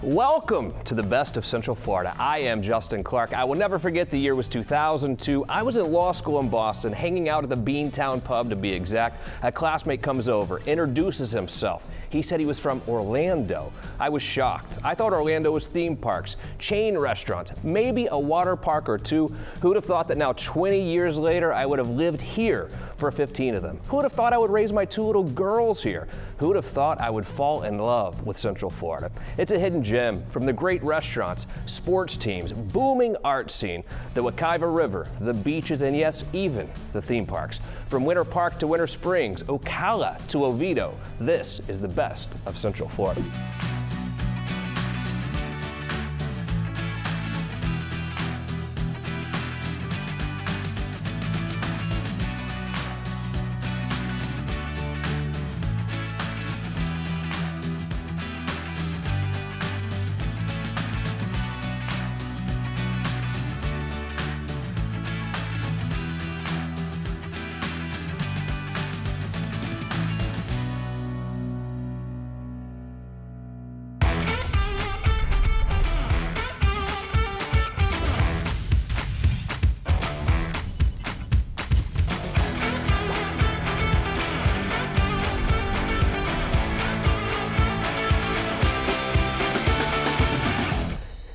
Welcome to the best of Central Florida. I am Justin Clark. I will never forget the year was 2002. I was in law school in Boston, hanging out at the Beantown pub to be exact. A classmate comes over, introduces himself. He said he was from Orlando. I was shocked. I thought Orlando was theme parks, chain restaurants, maybe a water park or two. Who would have thought that now 20 years later I would have lived here for 15 of them? Who would have thought I would raise my two little girls here? Who would have thought I would fall in love with Central Florida? It's a hidden gem, from the great restaurants, sports teams, booming art scene, the Makaila River, the beaches, and yes, even the theme parks. From Winter Park to Winter Springs, Ocala to Oviedo, this is the best of Central Florida.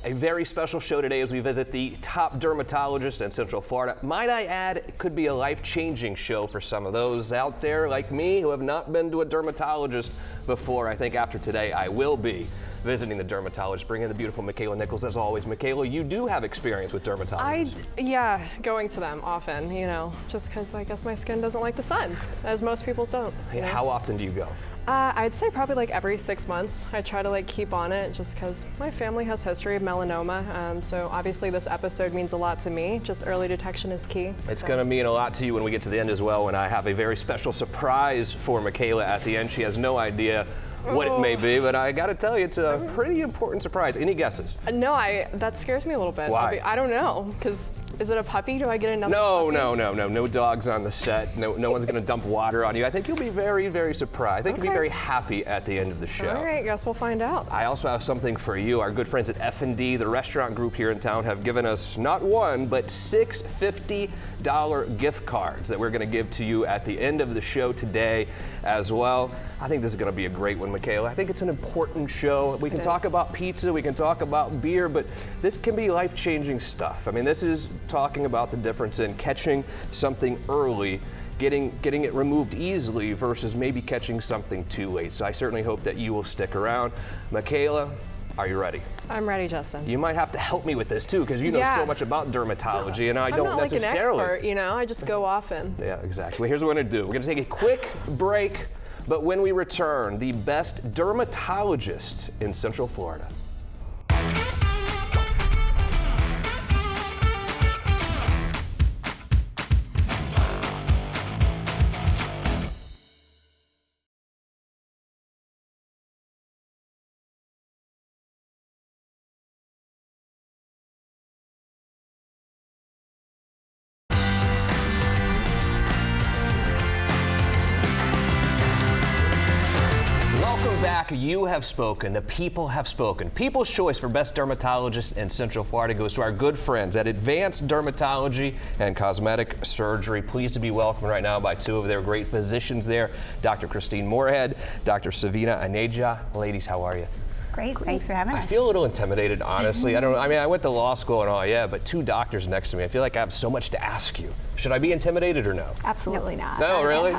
A very special show today as we visit the top dermatologist in Central Florida. Might I add, it could be a life-changing show for some of those out there like me who have not been to a dermatologist before. I think after today I will be visiting the dermatologist, bringing the beautiful Makaila Nichols as always. Makaila, you do have experience with dermatologists. Yeah, going to them often, just because I guess my skin doesn't like the sun, as most people's don't. How often do you go? I'd say probably like every 6 months. I try to keep on it just because my family has history of melanoma. So obviously this episode means a lot to me. Just early detection is key. It's going to mean a lot to you when we get to the end as well, when I have a very special surprise for Makaila at the end. She has no idea what it may be, but I got to tell you, it's a pretty important surprise. Any guesses? No, that scares me a little bit. Why? I don't know, because is it a puppy? Do I get another puppy? No dogs on the set. No one's going to dump water on you. I think you'll be very, very surprised. I think you'll be very happy at the end of the show. All right, guess we'll find out. I also have something for you. Our good friends at F&D, the restaurant group here in town, have given us not one, but 6 $50 gift cards that we're going to give to you at the end of the show today as well. I think this is going to be a great one, Makaila. I think it's an important show. We can talk about pizza, we can talk about beer, but this can be life-changing stuff. I mean, this is talking about the difference in catching something early, getting it removed easily versus maybe catching something too late. So I certainly hope that you will stick around. Makaila, are you ready? I'm ready, Justin. You might have to help me with this too, because you know so much about dermatology, and I don't I'm not necessarily. like an expert, I just go often. Yeah, exactly. Well, here's what we're gonna do. We're gonna take a quick break, but when we return, the best dermatologist in Central Florida. Back, you have spoken, the people have spoken. People's choice for best dermatologist in Central Florida goes to our good friends at Advanced Dermatology and Cosmetic Surgery. Pleased to be welcomed right now by two of their great physicians there, Dr. Christine Moorhead, Dr. Savina Aneja. Ladies, how are you? Great, thanks for having us. I feel a little intimidated, honestly. I went to law school and all, but two doctors next to me. I feel like I have so much to ask you. Should I be intimidated or no? Absolutely not. No, really?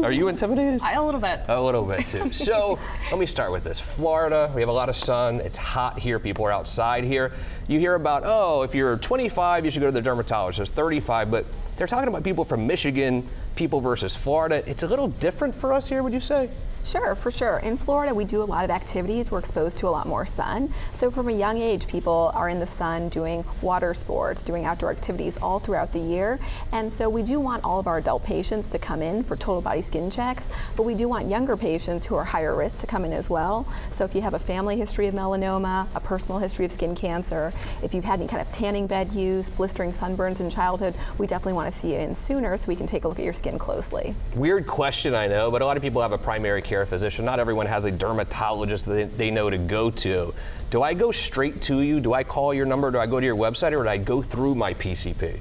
Are you intimidated? A little bit. A little bit too. So let me start with this. Florida, we have a lot of sun. It's hot here. People are outside here. You hear about, if you're 25, you should go to the dermatologist. There's 35, but they're talking about people from Michigan, people versus Florida. It's a little different for us here, would you say? Sure, for sure. In Florida, we do a lot of activities. We're exposed to a lot more sun. So from a young age, people are in the sun doing water sports, doing outdoor activities all throughout the year. And so we do want all of our adult patients to come in for total body skin checks, but we do want younger patients who are higher risk to come in as well. So if you have a family history of melanoma, a personal history of skin cancer, if you've had any kind of tanning bed use, blistering sunburns in childhood, we definitely want to see you in sooner so we can take a look at your skin closely. Weird question, I know, but a lot of people have a primary care care physician. Not everyone has a dermatologist that they know to go to. Do I go straight to you? Do I call your number? Do I go to your website, or do I go through my PCP?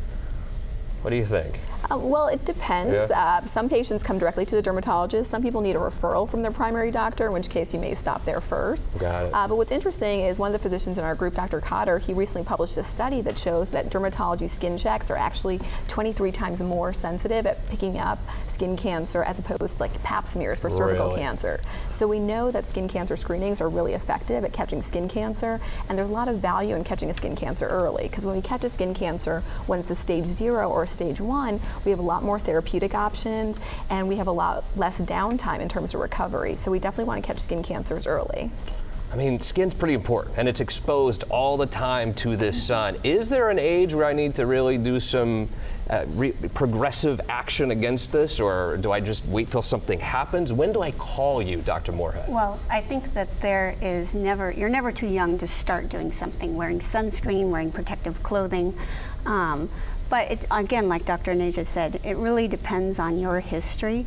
What do you think? Well, it depends. Yeah. Some patients come directly to the dermatologist. Some people need a referral from their primary doctor, in which case you may stop there first. Got it. But what's interesting is one of the physicians in our group, Dr. Cotter, he recently published a study that shows that dermatology skin checks are actually 23 times more sensitive at picking up skin cancer as opposed to like pap smears for cervical Really? cancer. So we know that skin cancer screenings are really effective at catching skin cancer, and there's a lot of value in catching a skin cancer early, because when we catch a skin cancer, when it's a stage 0 or a stage 1, we have a lot more therapeutic options, and we have a lot less downtime in terms of recovery. So we definitely want to catch skin cancers early. I mean, skin's pretty important, and it's exposed all the time to this sun. Is there an age where I need to really do some progressive action against this, or do I just wait till something happens? When do I call you, Dr. Moorhead? Well, I think that you're never too young to start doing something, wearing sunscreen, wearing protective clothing. But again, like Dr. Neja said, it really depends on your history.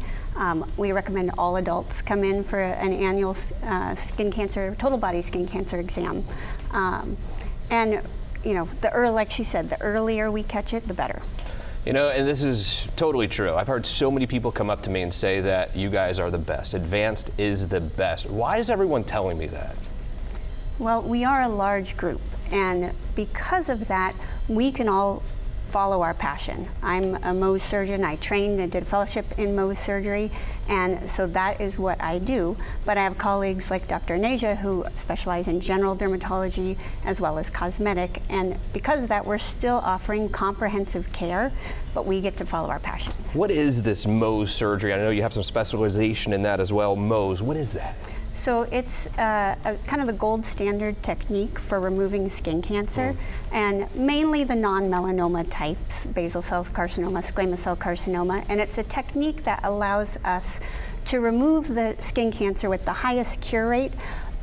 We recommend all adults come in for an annual skin cancer, total body skin cancer exam. And you know, like she said, the earlier we catch it, the better. You know, and this is totally true. I've heard so many people come up to me and say that you guys are the best. Advanced is the best. Why is everyone telling me that? Well, we are a large group, and because of that, we can all follow our passion. I'm a Mohs surgeon. I trained and did a fellowship in Mohs surgery, and so that is what I do. But I have colleagues like Dr. Neja who specialize in general dermatology as well as cosmetic, and because of that, we're still offering comprehensive care, but we get to follow our passions. What is this Mohs surgery? I know you have some specialization in that as well. Mohs, what is that? So it's kind of the gold standard technique for removing skin cancer, and mainly the non-melanoma types, basal cell carcinoma, squamous cell carcinoma, and it's a technique that allows us to remove the skin cancer with the highest cure rate,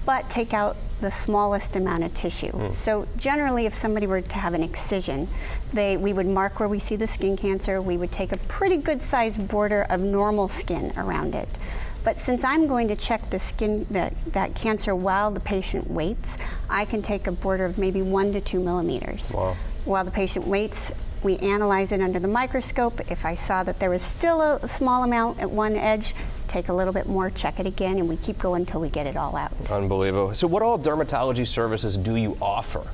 but take out the smallest amount of tissue. So generally, if somebody were to have an excision, we would mark where we see the skin cancer, we would take a pretty good sized border of normal skin around it. But since I'm going to check the skin, that cancer while the patient waits, I can take a border of maybe 1 to 2 millimeters. Wow. While the patient waits, we analyze it under the microscope. If I saw that there was still a small amount at one edge, take a little bit more, check it again, and we keep going until we get it all out. Unbelievable. So what all dermatology services do you offer?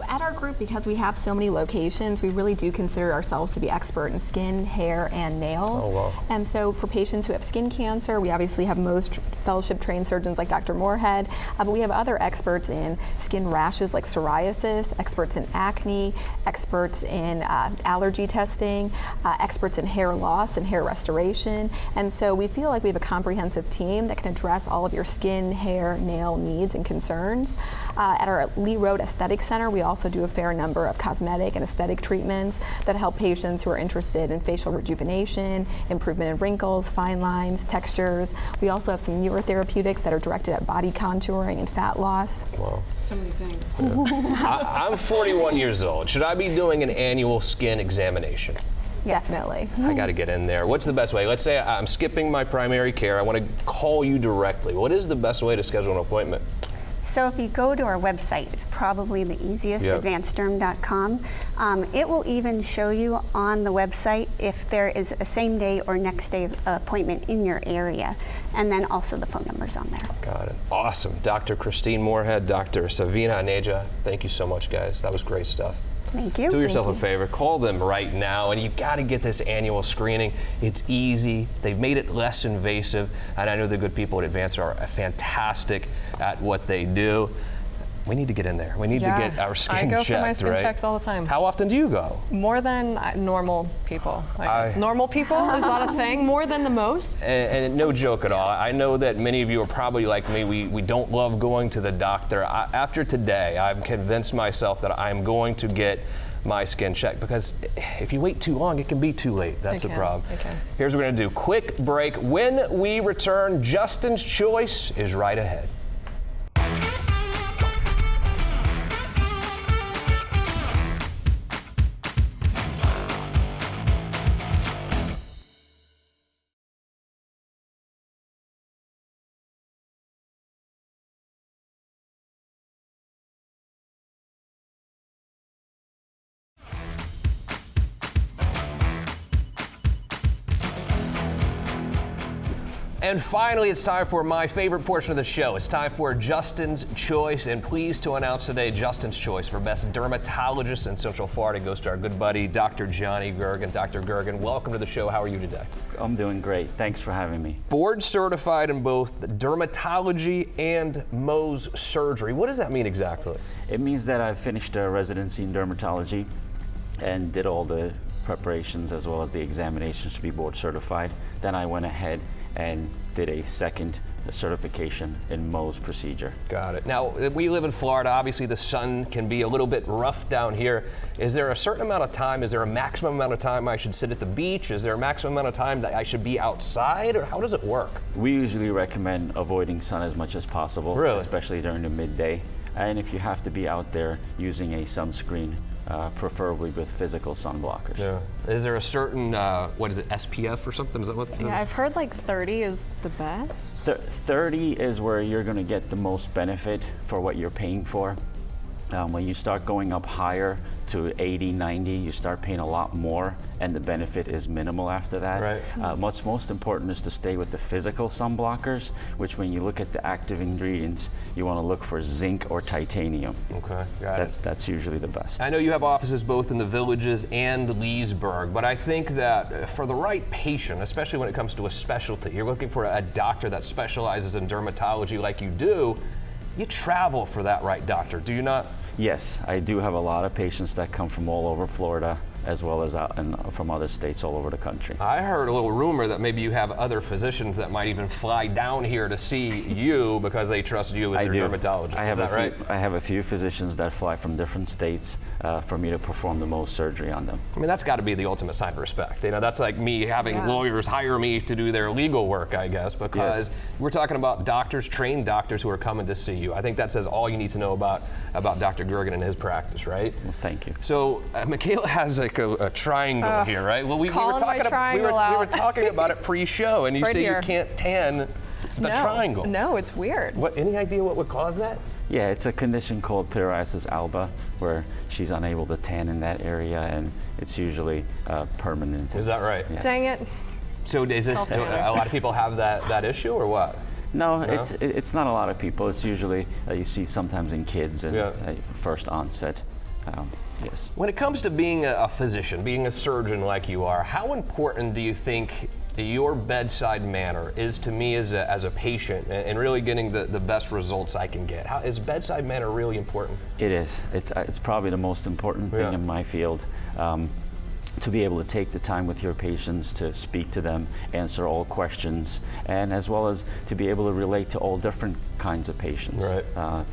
At our group, because we have so many locations, we really do consider ourselves to be expert in skin, hair, and nails. Oh, wow. And so for patients who have skin cancer, we obviously have most fellowship-trained surgeons like Dr. Moorhead, but we have other experts in skin rashes like psoriasis, experts in acne, experts in allergy testing, experts in hair loss and hair restoration. And so we feel like we have a comprehensive team that can address all of your skin, hair, nail needs and concerns. At our Lee Road Aesthetic Center, we also do a fair number of cosmetic and aesthetic treatments that help patients who are interested in facial rejuvenation, improvement in wrinkles, fine lines, textures. We also have some newer therapeutics that are directed at body contouring and fat loss. Wow. So many things. I'm 41 years old. Should I be doing an annual skin examination? Yes. Definitely. I got to get in there. What's the best way? Let's say I'm skipping my primary care. I want to call you directly. What is the best way to schedule an appointment? So if you go to our website, it's probably the easiest, Yep. advancedderm.com. It will even show you on the website if there is a same day or next day appointment in your area, and then also the phone number's on there. Got it. Awesome. Dr. Christine Moorhead, Dr. Savina Neja, thank you so much, guys. That was great stuff. Thank you. Do yourself a favor, call them right now, and you got to get this annual screening. It's easy. They've made it less invasive, and I know the good people at Advance are fantastic at what they do. We need to get in there. We need to get our skin checked, I go for my skin right? checks all the time. How often do you go? More than normal people. I guess. Normal people is not a thing. More than the most. And no joke at all. I know that many of you are probably like me. We don't love going to the doctor. After today, I've convinced myself that I'm going to get my skin checked, because if you wait too long, it can be too late. That's the problem. Here's what we're going to do. Quick break. When we return, Justin's Choice is right ahead. And finally, it's time for my favorite portion of the show. It's time for Justin's Choice, and pleased to announce today Justin's Choice for Best Dermatologist in Central Florida goes to our good buddy, Dr. Johnny Gergen. Dr. Gergen, welcome to the show. How are you today? I'm doing great. Thanks for having me. Board certified in both dermatology and Mohs surgery. What does that mean exactly? It means that I finished a residency in dermatology and did all the preparations as well as the examinations to be board certified. Then I went ahead and did a second certification in Mohs procedure. Got it. Now, we live in Florida. Obviously, the sun can be a little bit rough down here. Is there a certain amount of time? Is there a maximum amount of time I should sit at the beach? Is there a maximum amount of time that I should be outside? Or how does it work? We usually recommend avoiding sun as much as possible, Really? especially during the midday. And if you have to be out there, using a sunscreen, preferably with physical sun blockers. Yeah. Is there a certain, what is it, SPF or something? Is that what? Yeah, I've heard like 30 is the best. 30 is where you're going to get the most benefit for what you're paying for. When you start going up higher to 80, 90, you start paying a lot more, and the benefit is minimal after that. Right. What's most important is to stay with the physical sun blockers, which when you look at the active ingredients, you want to look for zinc or titanium. Okay, got it. That's usually the best. I know you have offices both in the Villages and Leesburg, but I think that for the right patient, especially when it comes to a specialty, you're looking for a doctor that specializes in dermatology like you do, you travel for that right doctor, do you not? Yes, I do have a lot of patients that come from all over Florida, as well as out from other states all over the country. I heard a little rumor that maybe you have other physicians that might even fly down here to see you because they trust you as their dermatologist. Is that right? I have a few physicians that fly from different states for me to perform the Mohs surgery on them. I mean, that's got to be the ultimate sign of respect. You know, that's like me having lawyers hire me to do their legal work, I guess, because we're talking about doctors, trained doctors who are coming to see you. I think that says all you need to know about Dr. Gergen and his practice, right? Well, thank you. So Makaila has like a triangle here, right? Well, we were talking about it pre-show, and you right say here. you can't tan the triangle. No, it's weird. Any idea what would cause that? Yeah, it's a condition called pityriasis alba, where she's unable to tan in that area, and it's usually permanent. Is that right? Yeah. Dang it. So is this a lot of people have that issue, or what? No, it's not a lot of people. It's usually you see sometimes in kids and first onset. Yes. When it comes to being a physician, being a surgeon like you are, how important do you think your bedside manner is to me as a patient and really getting the best results I can get? Is bedside manner really important? It is. It's probably the most important thing in my field. To be able to take the time with your patients to speak to them, answer all questions, and as well as to be able to relate to all different kinds of patients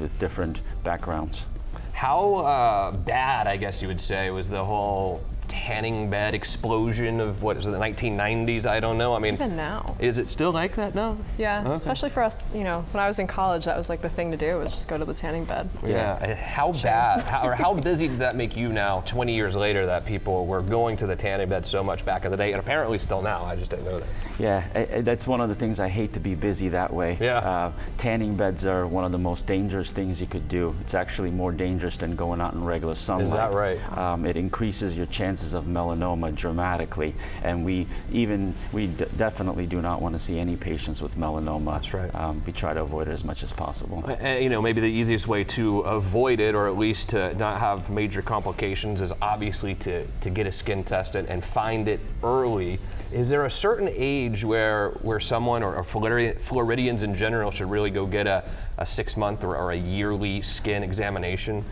with different backgrounds. How bad, I guess you would say, was the whole tanning bed explosion of what is it, the 1990s? I don't know. I mean, even now. Is it still like that now? Yeah, Okay. especially for us, you know, when I was in college, that was like the thing to do was just go to the tanning bed. Yeah. How bad, how busy did that make you now, 20 years later, that people were going to the tanning bed so much back in the day, and apparently still now? I just didn't know that. Yeah, that's one of the things I hate, to be busy that way. Yeah. Tanning beds are one of the most dangerous things you could do. It's actually more dangerous than going out in regular sunlight. Is that right? It increases your chances of melanoma dramatically, and we definitely do not want to see any patients with melanoma. That's right. We try to avoid it as much as possible. And, you know, maybe the easiest way to avoid it, or at least to not have major complications, is obviously to get a skin test and find it early. Is there a certain age where someone or Floridians in general should really go get a 6-month or a yearly skin examination?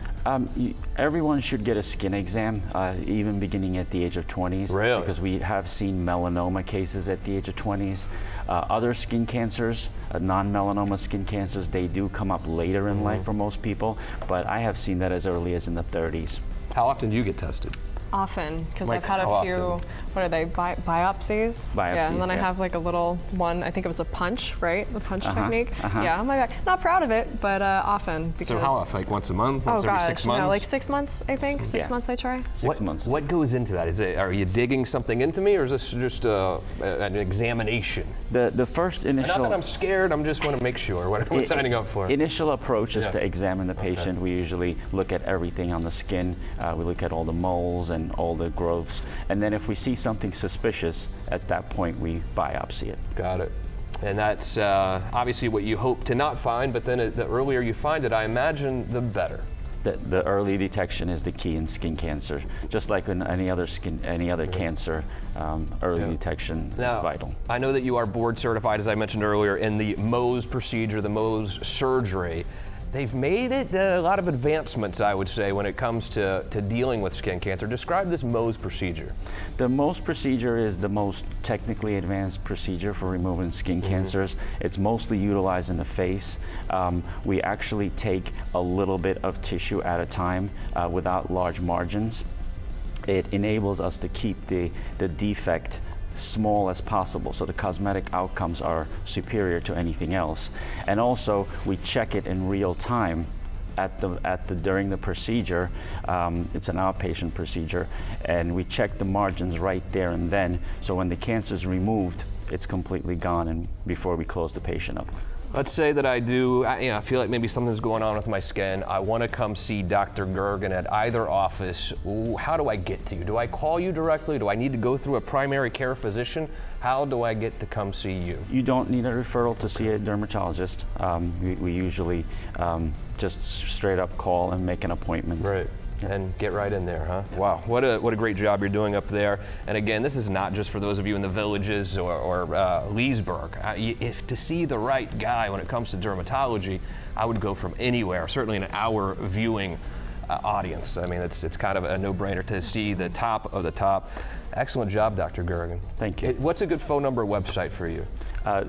Everyone should get a skin exam, even beginning at the age of 20s. Really? Because we have seen melanoma cases at the age of 20s. Other skin cancers, non-melanoma skin cancers, they do come up later in life for most people, but I have seen that as early as in the 30s. How often do you get tested? Often, because Like I've had how a few, often? what are they, biopsies? Yeah, and then I yeah. have like a little one, I think it was a punch, right? The punch technique. Yeah, on my back. Not proud of it, but often. Because, So how often? Like once a month? Oh Once every gosh, 6 months? no, like 6 months, I think. 6 Yeah. months I try. 6 months. What goes into that? Are you digging something into me, or is this just an examination? The first initial... Not that I'm scared, I just want to make sure what I'm signing up for. Initial approach is Yeah. to examine the patient. We usually look at everything on the skin. We look at all the moles and all the growths. And then if we see something suspicious, at that point we biopsy it. Got it. And that's obviously what you hope to not find, but then the earlier you find it, I imagine, the better. The early detection is the key in skin cancer. Just like in any other cancer, early detection is vital. I know that you are board certified, as I mentioned earlier, in the Mohs procedure, the Mohs surgery. They've made it a lot of advancements, I would say, when it comes to dealing with skin cancer. Describe this Mohs procedure. The Mohs procedure is the most technically advanced procedure for removing skin cancers. It's mostly utilized in the face. We actually take a little bit of tissue at a time without large margins. It enables us to keep the defect small as possible, so the cosmetic outcomes are superior to anything else. And also, we check it in real time during the procedure. It's an outpatient procedure, and we check the margins right there and then. So when the cancer is removed, it's completely gone, and before we close the patient up. Let's say that I feel like maybe something's going on with my skin. I want to come see Dr. Gergen at either office. How do I get to you? Do I call you directly? Do I need to go through a primary care physician? How do I get to come see you? You don't need a referral to see a dermatologist. We usually just straight up call and make an appointment. Right. And get right in there, huh? Wow, what a great job you're doing up there. And again, this is not just for those of you in the Villages or Leesburg. If to see the right guy when it comes to dermatology, I would go from anywhere, certainly an hour viewing audience. I mean, it's kind of a no-brainer to see the top of the top. Excellent job, Dr. Gergen. Thank you. What's a good phone number or website for you?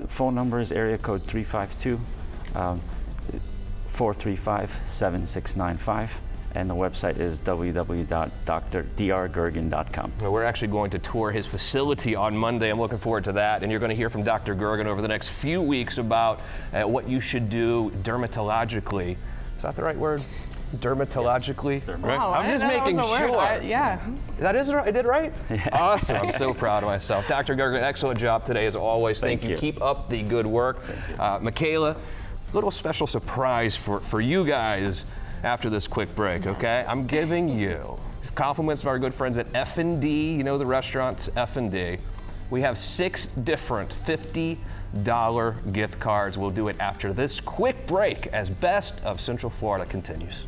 Phone number is area code 352-435-7695. And the website is www.drgergen.com. We're actually going to tour his facility on Monday. I'm looking forward to that. And you're going to hear from Dr. Gergen over the next few weeks about what you should do dermatologically. Is that the right word? Dermatologically? Yes. Right? Wow, I'm just making sure. Yeah. That is right. I did right? Yeah. Awesome. I'm so proud of myself. Dr. Gergen, excellent job today as always. Thank you. Keep up the good work. Makaila, little special surprise for you guys after this quick break, okay? I'm giving you compliments of our good friends at F&D. You know the restaurants, F&D. We have 6 different $50 gift cards. We'll do it after this quick break as Best of Central Florida continues.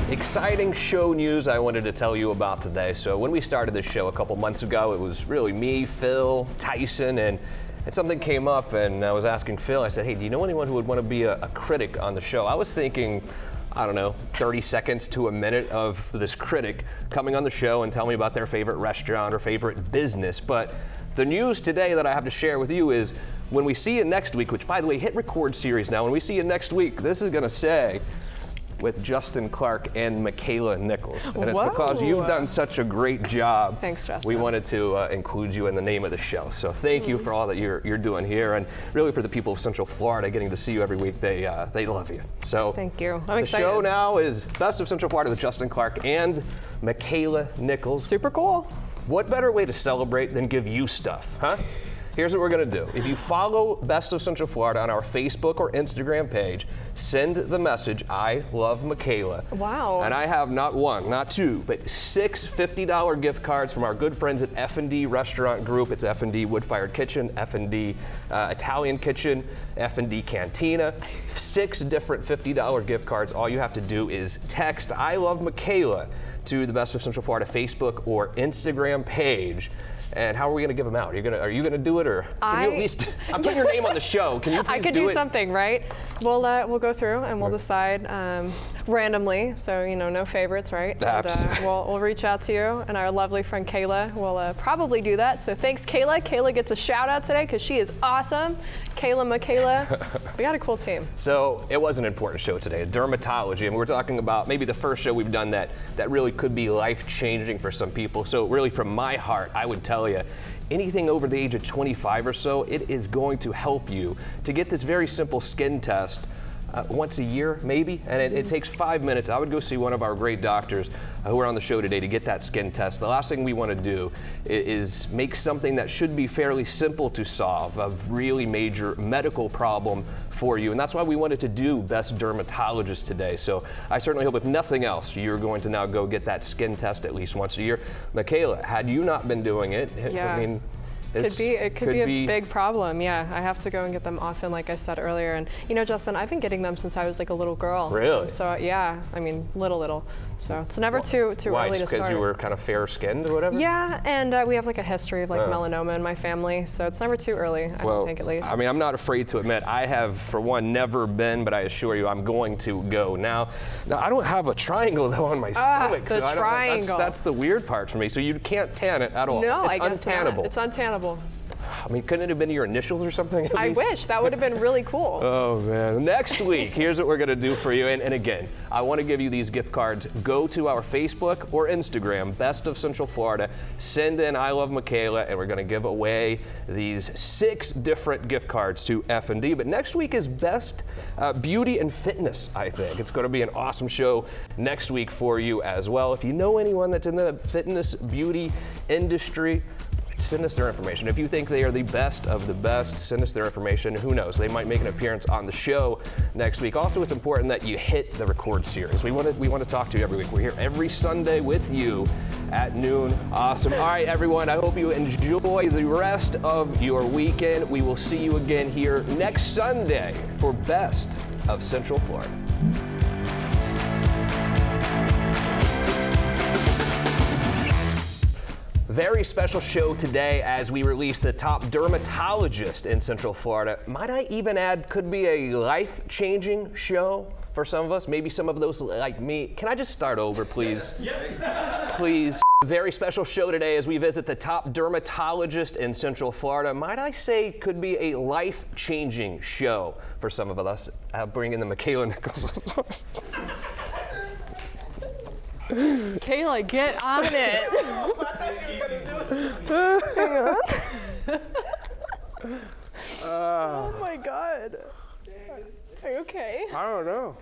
Exciting show news I wanted to tell you about today. So when we started this show a couple months ago, it was really me, Phil, Tyson, and something came up and I was asking Phil, I said, hey, do you know anyone who would want to be a critic on the show? I was thinking, I don't know, 30 seconds to a minute of this critic coming on the show and tell me about their favorite restaurant or favorite business. But the news today that I have to share with you is when we see you next week, which by the way, hit record series now, when we see you next week, this is going to say, with Justin Clark and Makaila Nichols. And it's because you've done such a great job. Thanks, Justin. We wanted to include you in the name of the show. So thank you for all that you're doing here, and really for the people of Central Florida getting to see you every week. They love you. So thank you. I'm excited. The show now is Best of Central Florida with Justin Clark and Makaila Nichols. Super cool. What better way to celebrate than give you stuff, huh? Here's what we're gonna do. If you follow Best of Central Florida on our Facebook or Instagram page, send the message, I love Makaila. Wow. And I have not one, not two, but 6 $50 gift cards from our good friends at F&D Restaurant Group. It's F&D Wood Fired Kitchen, F&D Italian Kitchen, F&D Cantina. 6 different $50 gift cards. All you have to do is text, I love Makaila, to the Best of Central Florida Facebook or Instagram page. And how are we going to give them out? Are you gonna do it, or can you at least? I'm putting your name on the show. Can you please I could do do it? something, right? We'll go through and we'll decide. randomly, so no favorites, right? And, we'll reach out to you, and our lovely friend Kayla will probably do that. So thanks, Kayla. Kayla gets a shout out today because she is awesome. Kayla, Makaila, we got a cool team. So it was an important show today, dermatology, and we're talking about maybe the first show we've done that really could be life-changing for some people. So really, from my heart, I would tell you, anything over the age of 25 or so, it is going to help you to get this very simple skin test once a year, maybe, and it takes 5 minutes. I would go see one of our great doctors who are on the show today to get that skin test. The last thing we want to do is make something that should be fairly simple to solve a really major medical problem for you, and that's why we wanted to do Best Dermatologist today. So I certainly hope, if nothing else, you're going to now go get that skin test at least once a year. Makaila, had you not been doing it, yeah. I mean, It could be a big problem. Yeah, I have to go and get them often, like I said earlier. And Justin, I've been getting them since I was like a little girl. Really? So yeah, I mean, little. So it's never too why, early to start. Because you were kind of fair-skinned or whatever? Yeah, and we have like a history of like melanoma in my family, so it's never too early. I don't think, at least. I mean, I'm not afraid to admit I have, for one, never been, but I assure you, I'm going to go now. Now, I don't have a triangle though on my stomach. The so triangle. That's the weird part for me. So you can't tan it at all. No, it's I guess untannable. not. It's untannable. I mean, couldn't it have been your initials or something? I wish. That would have been really cool. Oh, man. Next week, here's what we're going to do for you. And again, I want to give you these gift cards. Go to our Facebook or Instagram, Best of Central Florida. Send in I Love Makaila, and we're going to give away these 6 different gift cards to F&D. But next week is Best Beauty and Fitness, I think. It's going to be an awesome show next week for you as well. If you know anyone that's in the fitness beauty industry, send us their information. If you think they are the best of the best, send us their information. Who knows? They might make an appearance on the show next week. Also, it's important that you hit the record series. We want to talk to you every week. We're here every Sunday with you at noon. Awesome. All right, everyone. I hope you enjoy the rest of your weekend. We will see you again here next Sunday for Best of Central Florida. Very special show today as we release the top dermatologist in Central Florida. Might I even add, could be a life-changing show for some of us, maybe some of those like me. Can I just start over, please? Yes. Please. Very special show today as we visit the top dermatologist in Central Florida. Might I say, could be a life-changing show for some of us. I'll bring in the Makaila Nichols. Kayla, get on it. Hang on. Oh my God. Are you okay? I don't know.